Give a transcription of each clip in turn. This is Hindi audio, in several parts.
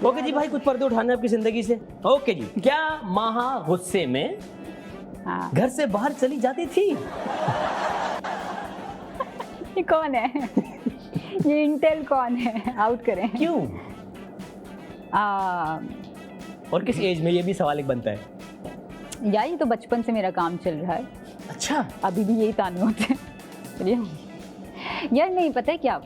ओके जी भाई, कुछ पर्दे उठाने आपकी जिंदगी से। ओके जी, क्या माहा गुस्से में हाँ। घर से बाहर चली जाती थी? ये कौन है? ये इंटेल कौन है? आउट करें। क्यों? आ, और किस एज में, ये भी सवाल एक बनता है। यार ये तो बचपन से मेरा काम चल रहा है, अच्छा, अभी भी यही ताने होते हैं। चलिए। यार नहीं, पता है क्या,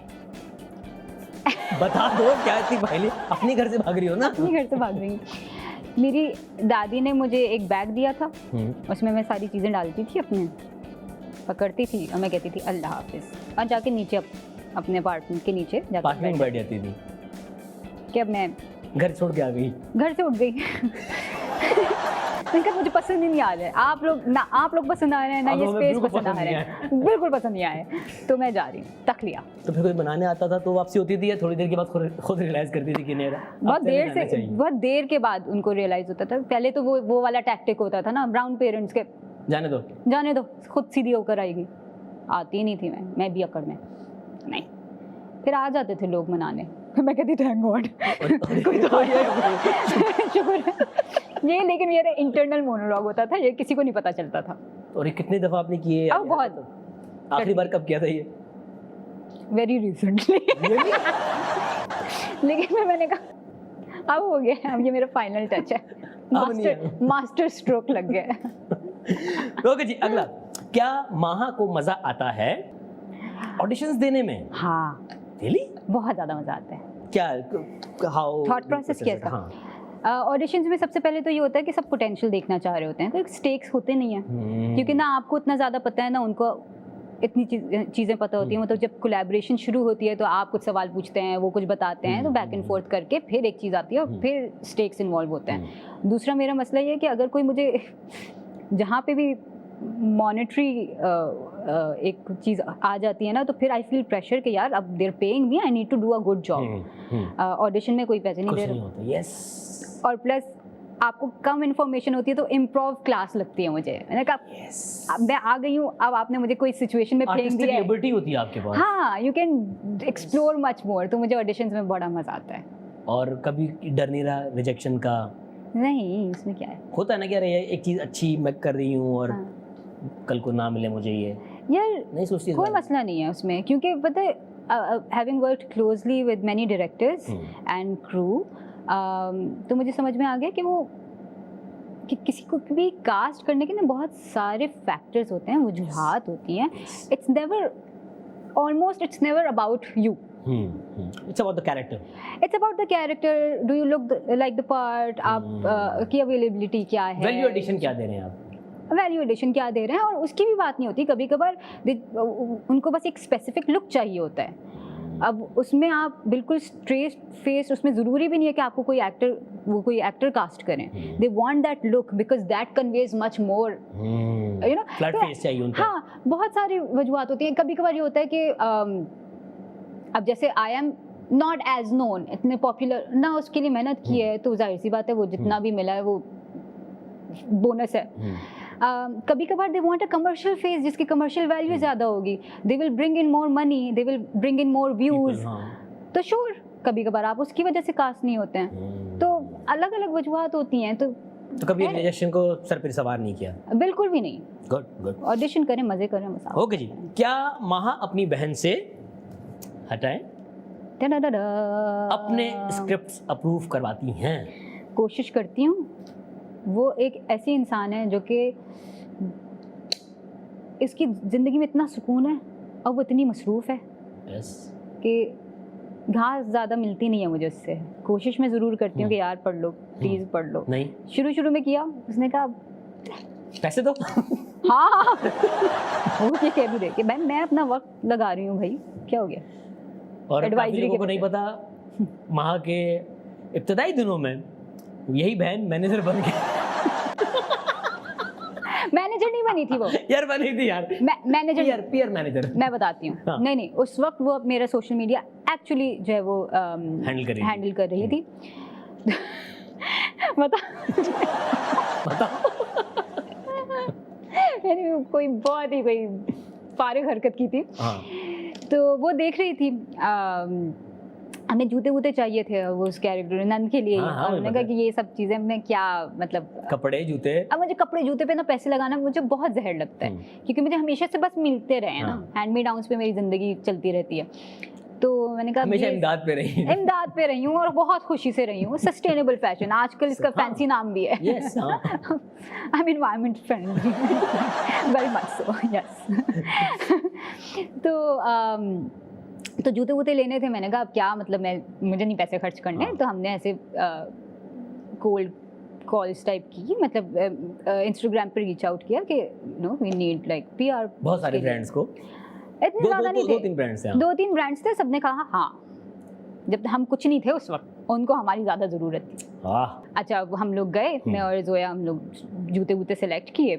बता दो क्या इतनी पहले अपने घर से भाग रही हो ना? अपने घर से भाग रही हूँ। मेरी दादी ने मुझे एक बैग दिया था, उसमें मैं सारी चीज़ें डालती थी अपने, पकड़ती थी और मैं कहती थी अल्लाह हाफिज़, और जाके नीचे अपने अपार्टमेंट के नीचे जाके अपार्टमेंट बैठ जाती थी कि अब मैं घर छोड़ के आ गई। घर से उठ गई। मैंने कहा मुझे पसंद ही नहीं आ रहा है, आप लोग पसंद आ रहे हैं ना, ये स्पेस पसंद आ रहा है, बिल्कुल पसंद नहीं आया, तो मैं जा रही हूँ, तक लिया। तो फिर कोई बनाने आता था तो वापसी होती थी, या थोड़ी देर के बाद खुद रियलाइज करती थी कि नहीं बहुत देर के बाद उनको रियलाइज होता था। पहले तो वो वाला टैक्टिक होता था ना, ब्राउन पेरेंट्स के, जाने दो खुद सीधी होकर आएगी। आती नहीं थी मैं भी अकड़ में नहीं, फिर आ जाते थे लोग मनाने, मैं कहती थैंक गॉड कोई तो आया है, शुक्र है ये। लेकिन मेरा इंटरनल मोनोलॉग होता था, ये किसी को नहीं पता चलता था। और ये कितनी दफा आपने किए? अब बहुत। आखिरी बार कब किया था ये? Very recently. लेकिन मैंने कहा अब हो गया, अब ये मेरा फाइनल टच है, मास्टर स्ट्रोक लग गया है। ओके जी, अगला, क्या माहा को मजा आता है ऑडिशंस देने में? हाँ, रियली? बहुत ज्यादा मजा आता है। क्या हाउ थॉट प्रोसेस क्या है? ऑडिशंस में सबसे पहले तो ये होता है कि सब पोटेंशियल देखना चाह रहे होते हैं, तो स्टेक्स होते नहीं है, क्योंकि ना आपको इतना ज़्यादा पता है ना उनको इतनी चीज़ें पता होती हैं। मतलब जब कोलैबोरेशन शुरू होती है तो आप कुछ सवाल पूछते हैं, वो कुछ बताते हैं, तो बैक एंड फोर्थ करके फिर एक चीज़ आती है और फिर स्टेक्स इन्वॉल्व होते हैं। दूसरा मेरा मसला ये है कि अगर कोई मुझे जहाँ पे भी मॉनेटरी एक चीज़ आ जाती है ना, तो फिर आई फील प्रेशर कि यार अब they're paying me, I need to do a good job. Audition में कोई पैसे नहीं दे रहा, यस, और प्लस आपको कम इन्फॉर्मेशन होती है, तो इम्प्रोव क्लास लगती है मुझे। मैंने कहा अब मैं आ गई हूँ, अब आपने मुझे कोई सिचुएशन में फेंक दिया है, लिबर्टी होती है आपके पास। हाँ, you can explore much more, तो मुझे ऑडिशंस में बड़ा मजा आता है। और कभी डर नहीं रहा रिजेक्शन का? नहीं, इसमें क्या है, होता है ना, क्या रही है एक चीज अच्छी मैं कर रही हूँ और कल को ना मिले मुझे, ये यार नहीं सोचती? कोई मसला नहीं है उसमें, क्योंकि पता है having worked closely with many directors and crew, तो मुझे समझ में आ गया कि वो कि किसी को भी कास्ट करने के ना बहुत सारे फैक्टर्स होते हैं, वजूहात होती हैं। It's never about you, it's about the character, it's about the character, do you look like the part, आप की अवेलेबिलिटी क्या है, वैल्यू एडिशन क्या दे रहे हैं आप, वैल्यू एडिशन क्या दे रहे हैं, और उसकी भी बात नहीं होती। कभी कभार उनको बस एक स्पेसिफिक लुक चाहिए होता है। अब उसमें आप बिल्कुल स्ट्रेट फेस, उसमें ज़रूरी भी नहीं है कि आपको कोई एक्टर कास्ट करें। They want that look because that conveys much more, you know, flat face चाहिए उनको। हाँ, बहुत सारी वजूहत होती हैं। कभी कभार ये होता है कि अब जैसे I am not as known, इतने पॉपुलर ना, उसके लिए मेहनत की है, तो जाहिर सी बात है वो जितना भी मिला है वो बोनस है। कभी कभार they want a commercial face जिसकी कमर्शियल वैल्यू ज़्यादा होगी, they will bring in more money, they will bring in more views, तो श्योर कभी कभार आप उसकी वजह से कास्ट नहीं होते हैं। तो अलग अलग वजूहत होती हैं। तो कभी रिजेक्शन को सर पर सवार नहीं किया? बिल्कुल भी नहीं। गुड गुड, ऑडिशन करें, मजे करें, मजा। ओके जी, क्या माहा अपनी बहन से हटाएं अपने स्क्रिप्ट्स अप्रूव करवाती हैं? कोशिश करती हूँ। वो एक ऐसी इंसान है जो कि इसकी ज़िंदगी में इतना सुकून है और वो इतनी मसरूफ़ है कि घास ज़्यादा मिलती नहीं है मुझे उससे। कोशिश मैं ज़रूर करती हूँ कि यार पढ़ लो, प्लीज़ पढ़ लो। नहीं, शुरू में किया, उसने कहा पैसे दो। हाँ वो ये कह भी रहे कि भाई मैं अपना वक्त लगा रही हूँ, भाई क्या हो गया। और काफी लोगों को नहीं पता, माहा के इब्तदाई दिनों में यही बहन मैनेजर बन गई। मैनेजर नहीं बनी थी वो यार, बनी थी यार, मैनेजर, पीयर मैनेजर। मैं बताती हूँ। हाँ। नहीं, उस वक्त वो मेरा सोशल मीडिया एक्चुअली जो है वो हैंडल कर रही थी। बता मैंने कोई बहुत ही कोई फारिग हरकत की थी। हाँ। तो वो देख रही थी हमें जूते वूते चाहिए थे वो उस कैरेक्टर नंद के लिए ही। हाँ, और मुझे मैंने कहा पता कि ये सब चीज़ें मैं क्या मतलब कपड़े जूते अब मुझे कपड़े जूते पे ना पैसे लगाना मुझे बहुत जहर लगता है, क्योंकि मुझे हमेशा से बस मिलते रहे हैं ना, हैंड मी डाउन्स पे मेरी ज़िंदगी चलती रहती है। तो मैंने कहा हमेशा इमदाद पे रही। इमदाद पे रही हूँ और बहुत खुशी से रही हूँ। सस्टेनेबल फैशन आजकल इसका फैंसी नाम भी है। Yes, I am environment friendly, very much so, yes. तो जूते वूते लेने थे। मैंने कहा अब क्या मतलब मुझे नहीं पैसे खर्च करने। तो हमने ऐसे कोल्ड कॉल्स टाइप की, मतलब इंस्टाग्राम पे रीच आउट किया कि no we need like PR. बहुत सारे ब्रांड्स को, इतने ज़्यादा नहीं थे, 2-3 ब्रांड्स थे। 2-3 ब्रांड्स थे। सबने कहा हाँ, जब हम कुछ नहीं थे उस वक्त, उनको हमारी ज़्यादा ज़रूरत थी। अच्छा, अब हम लोग गए, मैं और जोया, हम लोग जूते वूते सेलेक्ट किए।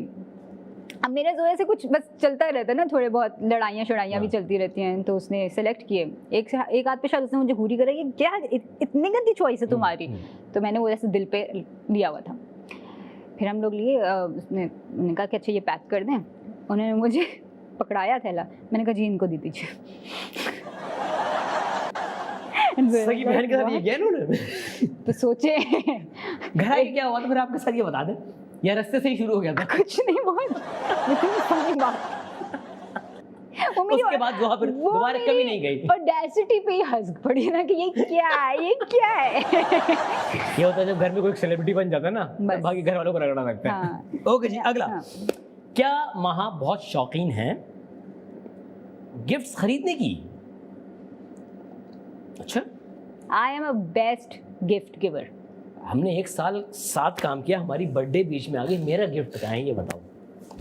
अब मेरे जोया से कुछ बस चलता रहता है ना, थोड़े बहुत लड़ाइयाँ शड़ाइयाँ भी चलती रहती हैं। तो उसने सेलेक्ट किए, एक आध पे शायद उसने मुझे घूरी करा, ये क्या इतनी गंदी चॉइस है तुम्हारी। तो मैंने वो ऐसे दिल पे लिया हुआ था। फिर हम लोग लिए, उन्होंने कहा कि अच्छा ये पैक कर दें। उन्होंने मुझे पकड़ाया थैला, मैंने कहा जी इनको दी दीजिए। सगी बहन के साथ ये किया इन्होंने? तो सोचे घर आके क्या हुआ? तो फिर आपके साथ ये बता दें, या रास्ते से ही शुरू हो गया था? कुछ नहीं, बहुत फनी बात। वो मेरी उसके बाद वहाँ पर दोबारा कभी नहीं गई। ऑडेसिटी पे ही हंस पड़ी ना कि ये क्या है, ये क्या है। ये होता है जब घर में कोई सेलिब्रिटी बन जाता है ना, तब बाकी घर वालों को रगड़ना लगता है। हाँ। ओके जी, अगला। क्या महा बहुत शौकीन है गिफ्ट्स खरीदने की? अच्छा, I am a best gift giver. हमने एक साल साथ काम किया, हमारी बर्थडे बीच में आ गई, मेरा गिफ्ट कहाँ है ये बताओ।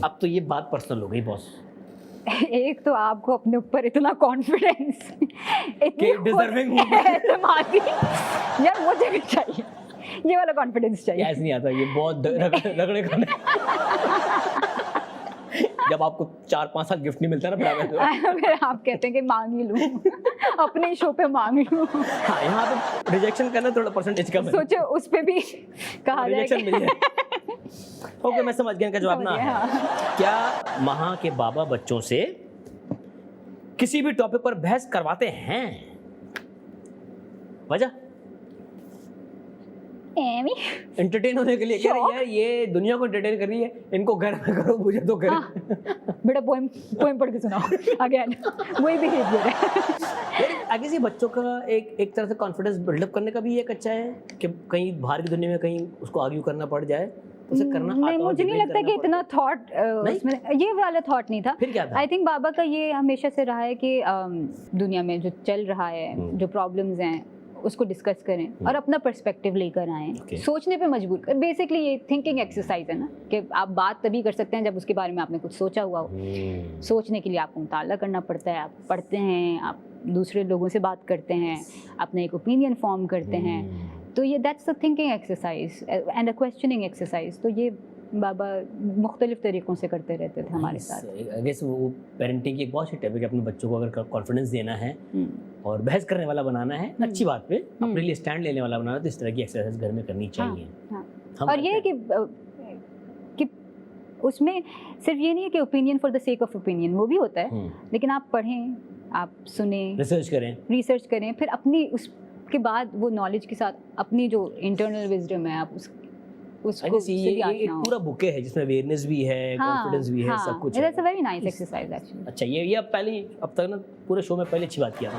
अब तो ये बात पर्सनल हो गई बॉस। एक तो आपको अपने ऊपर इतना कॉन्फिडेंस, इतनी डिजर्विंग एतमादी, यार मुझे भी चाहिए ये वाला कॉन्फिडेंस चाहिए। ऐसे नहीं आता, ये बहुत रगड़े खाने। जब आपको 4-5 साल गिफ्ट नहीं मिलता ना, फिर आप कहते हैं कि मांग ही लूं, अपने शो पे मांग लूं। हाँ, यहाँ पे रिजेक्शन करना थोड़ा परसेंटेज कम है। सोचो उस पे भी कहा जाए रिजेक्शन मिल जाए। ओके, मैं समझ गया इनका जवाब ना है। क्या महा के बाबा बच्चों से किसी भी टॉपिक पर बहस करवाते हैं? वजह एंटरटेन होने के लिए। कह रही है ये दुनिया को एंटरटेन कर रही है, इनको घर में करो, मुझे तो करे। बेटा पोएम पढ़ के सुनाओ अगेन, वही बिहेवियर है। आगे से बच्चों का एक तरह से कॉन्फिडेंस बिल्डअप करने का भी एक अच्छा है कि कहीं बाहर की दुनिया में कहीं उसको आर्ग्यू करना पड़ जाए तो उसे करना आता हो। नहीं, मुझे नहीं लगता कि इतना थॉट उसमें, ये वाला थॉट नहीं था। फिर क्या था? आई थिंक बाबा का ये हमेशा से रहा है कि दुनिया में जो चल रहा है, जो प्रॉब्लम्स हैं, उसको डिस्कस करें और अपना पर्सपेक्टिव लेकर आएं, सोचने पे मजबूर कर। बेसिकली ये थिंकिंग एक्सरसाइज है ना, कि आप बात तभी कर सकते हैं जब उसके बारे में आपने कुछ सोचा हुआ हो। सोचने के लिए आपको मुताला करना पड़ता है, आप पढ़ते हैं, आप दूसरे लोगों से बात करते हैं, अपना एक ओपिनियन फॉर्म करते हैं। तो ये that's the thinking exercise and a questioning exercise. तो ये बाबा मुख्तलिफ तरीक़ों से करते रहते थे हमारे साथ। आई गेस वो पेरेंटिंग की एक बहुत अच्छी टिप है कि अपने बच्चों को अगर कॉन्फिडेंस देना है और बहस करने वाला बनाना है, अच्छी बात पे अपने लिए स्टैंड लेने वाला बनाना, तो इस तरह की एक्सरसाइज घर में करनी चाहिए। और ये है कि उसमें सिर्फ ये नहीं है कि opinion for the sake of opinion, वो भी होता है, लेकिन आप पढ़ें, आप सुने, रिसर्च करें, फिर अपनी उसके बाद वो नॉलेज के साथ अपनी जो इंटरनल विजडम है आप उसको ये एक पूरा बुके है जिसमें अवेयरनेस भी है, कॉन्फिडेंस भी है, सब कुछ है। It's a very nice exercise actually. अच्छा, ये अब तक ना पूरे शो में पहले अच्छी बात किया।